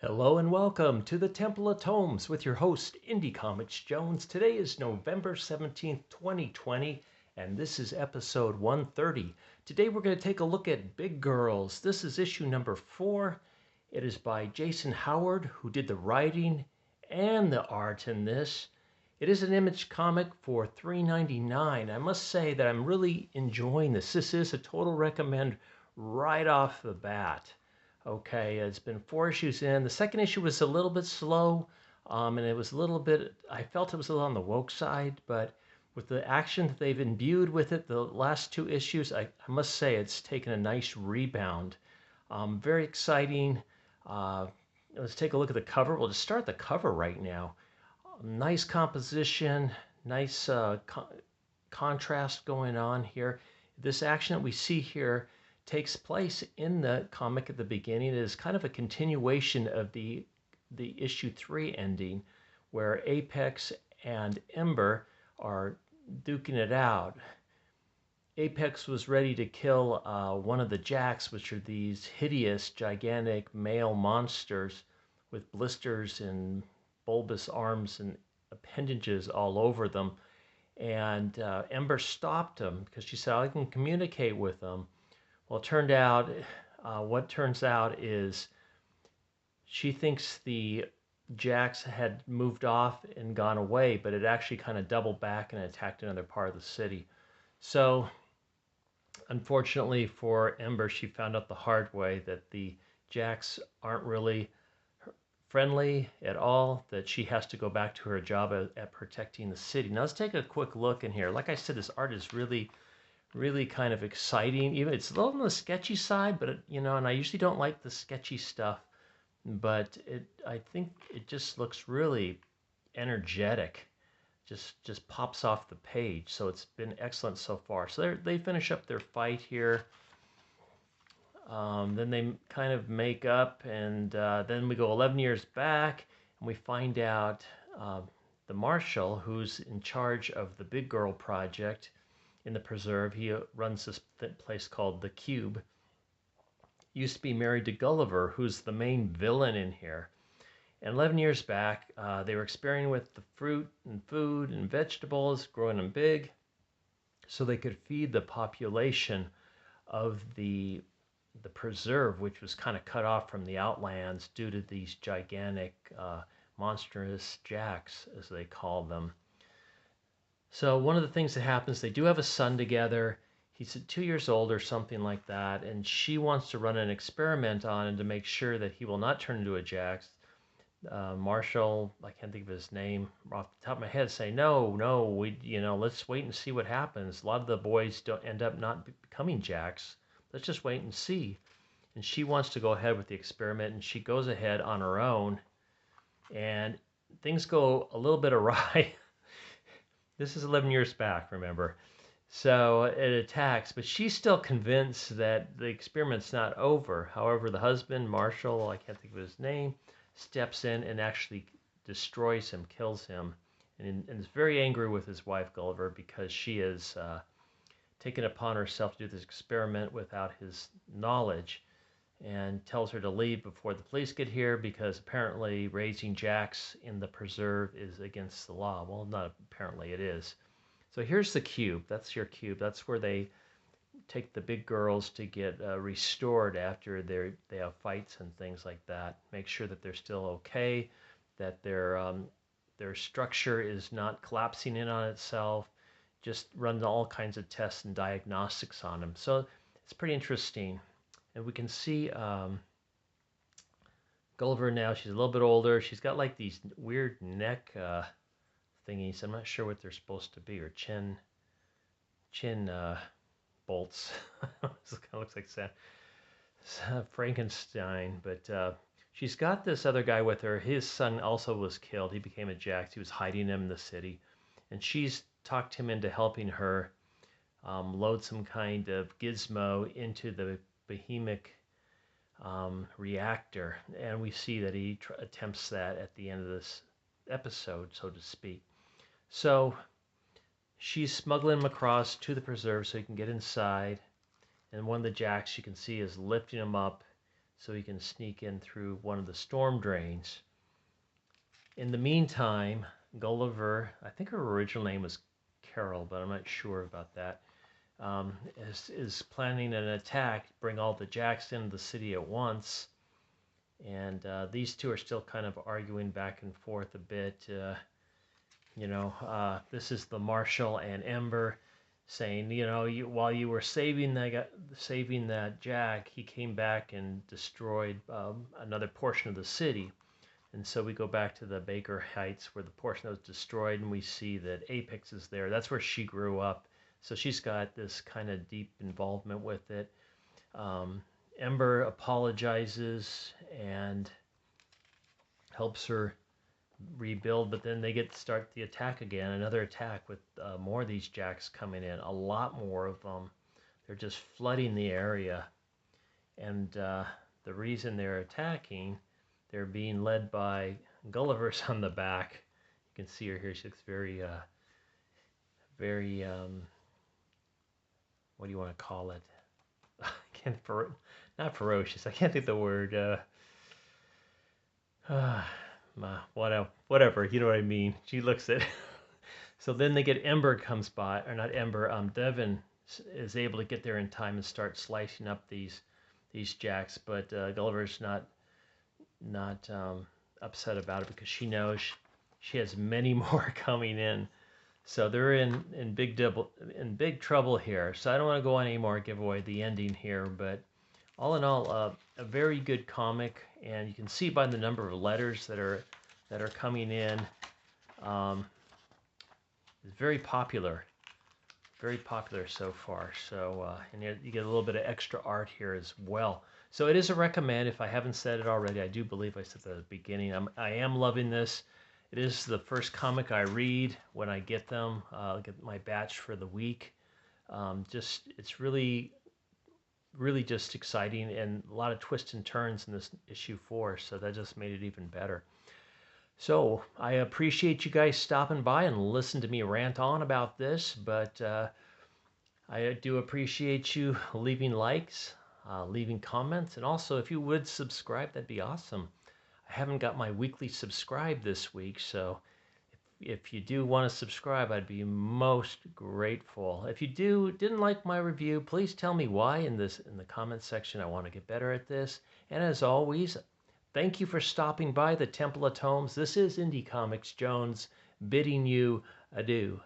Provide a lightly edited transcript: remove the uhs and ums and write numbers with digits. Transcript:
Hello and welcome to the Temple of Tomes with your host, Indie Comics Jones. Today is November 17th, 2020, and this is episode 130. Today we're going to take a look at Big Girls. This is issue number 4. It is by Jason Howard, who did the writing and the art in this. It is an Image comic for $3.99. I must say that I'm really enjoying this. This is a total recommend right off the bat. Okay, it's been 4 issues in. The second issue was a little bit slow, and it was a little bit, I felt it was a little on the woke side, but with the action that they've imbued with it, the last 2 issues, I must say it's taken a nice rebound. Very exciting. Let's take a look at the cover. We'll just start the cover right now. Nice composition, nice contrast going on here. This action that we see here takes place in the comic at the beginning. It is kind of a continuation of the issue 3 ending, where Apex and Ember are duking it out. Apex was ready to kill one of the Jacks, which are these hideous, gigantic male monsters with blisters and bulbous arms and appendages all over them. And Ember stopped him because she said, I can communicate with them. Well, what turns out is she thinks the Jacks had moved off and gone away, but it actually kind of doubled back and attacked another part of the city. So, unfortunately for Ember, she found out the hard way that the Jacks aren't really friendly at all, that she has to go back to her job at protecting the city. Now, let's take a quick look in here. Like I said, this art is really kind of exciting. Even it's a little on the sketchy side, but and I usually don't like the sketchy stuff, but I think it just looks really energetic. Just pops off the page. So it's been excellent so far. So they finish up their fight here. Then they kind of make up, and then we go 11 years back, and we find out the marshal who's in charge of the Big Girl Project in the preserve. He runs this place called the Cube. Used to be married to Gulliver, who's the main villain in here. And 11 years back, they were experimenting with the fruit and food and vegetables, growing them big, so they could feed the population of the preserve, which was kind of cut off from the outlands due to these gigantic, monstrous Jacks, as they call them. So one of the things that happens, they do have a son together. He's 2 years old or something like that, and she wants to run an experiment on him to make sure that he will not turn into a Jax. Marshall, I can't think of his name off the top of my head, say no, let's wait and see what happens. A lot of the boys don't end up not becoming Jax. Let's just wait and see. And she wants to go ahead with the experiment, and she goes ahead on her own, and things go a little bit awry. This is 11 years back, remember. So it attacks, but she's still convinced that the experiment's not over. However, the husband, Marshall, I can't think of his name, steps in and actually destroys him, kills him, and is very angry with his wife, Gulliver, because she has taken upon herself to do this experiment without his knowledge, and tells her to leave before the police get here because apparently raising Jacks in the preserve is against the law. Well, not apparently, it is. So here's the cube. That's your cube. That's where they take the big girls to get restored after they have fights and things like that. Make sure that they're still okay, that their structure is not collapsing in on itself. Just run all kinds of tests and diagnostics on them. So it's pretty interesting. And we can see Gulliver now. She's a little bit older. She's got like these weird neck thingies. I'm not sure what they're supposed to be, or chin bolts. This kind of looks like Frankenstein. But she's got this other guy with her. His son also was killed. He became a Jax. He was hiding him in the city. And she's talked him into helping her load some kind of gizmo into the behemoth reactor, and we see that he attempts that at the end of this episode, so to speak. So she's smuggling him across to the preserve so he can get inside, and one of the Jacks you can see is lifting him up so he can sneak in through one of the storm drains. In the meantime, Gulliver, I think her original name was Carol, but I'm not sure about that, is planning an attack, bring all the Jacks into the city at once. And these two are still kind of arguing back and forth a bit. This is the Marshal and Ember saying, while you were saving that Jack, he came back and destroyed another portion of the city. And so we go back to the Baker Heights where the portion that was destroyed, and we see that Apex is there. That's where she grew up. So she's got this kind of deep involvement with it. Ember apologizes and helps her rebuild, but then they start the attack again. Another attack with more of these Jacks coming in. A lot more of them. They're just flooding the area. And the reason they're attacking, they're being led by Gulliver's on the back. You can see her here. She looks very, what do you want to call it? Not ferocious. I can't think of the word. Whatever. You know what I mean. She looks at. So then they get Ember comes by, or not Ember. Devon is able to get there in time and start slicing up these Jacks, but Gulliver's not upset about it because she knows she has many more coming in. So they're in big trouble here. So I don't want to go on anymore, give away the ending here, but all in all, a very good comic, and you can see by the number of letters that are coming in, it's very popular so far. So and you get a little bit of extra art here as well. So it is a recommend. If I haven't said it already, I do believe I said that at the beginning. I am loving this. It is the first comic I read when I get them. Get my batch for the week. It's really just exciting, and a lot of twists and turns in this issue 4, so that just made it even better. So I appreciate you guys stopping by and listening to me rant on about this, but I do appreciate you leaving likes, leaving comments, and also if you would subscribe, that'd be awesome. I haven't got my weekly subscribe this week, so if you do want to subscribe, I'd be most grateful. If you didn't like my review, please tell me why in the comments section. I want to get better at this. And as always, thank you for stopping by the Temple of Tomes. This is Indie Comics Jones bidding you adieu.